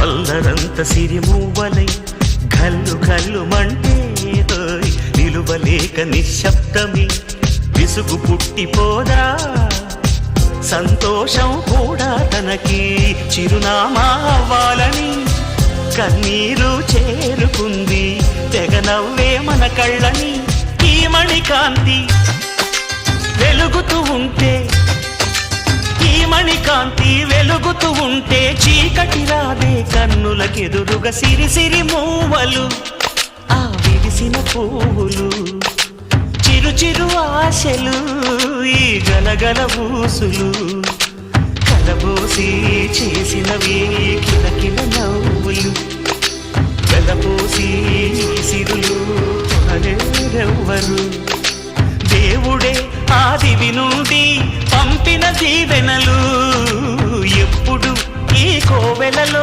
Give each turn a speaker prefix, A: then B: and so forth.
A: అల్లరంత సిరిమూవలై గల్లు గల్లు మంటే నిలువలేక నిశ్శబ్దమి విసుగు పుట్టిపోదా సంతోషం కూడా తనకి చిరునామా అవ్వాలని కన్నీరు చేరుకుంది తెగ నవ్వే మన కళ్ళని ఈ మణికాంతి వెలుగుతూ ఉంటే ఈ మణికాంతి వెలుగుతూ ఉంటే చీకటి రాదే కన్నులకెదురుగా సిరి సిరి మూవలు ఆ విరిసిన పువ్వులు చిరు చిరు ఆశలు ఈ గలగల ఊసులు కలబోసి చేసినవి కిలకిల నవ్వులు వెలబోసి సిరులు కొనలేరెవ్వరు దేవుడే ఆదివి నుండి పంపిన దీవెనలు ఎప్పుడు ఈ కోవెలలో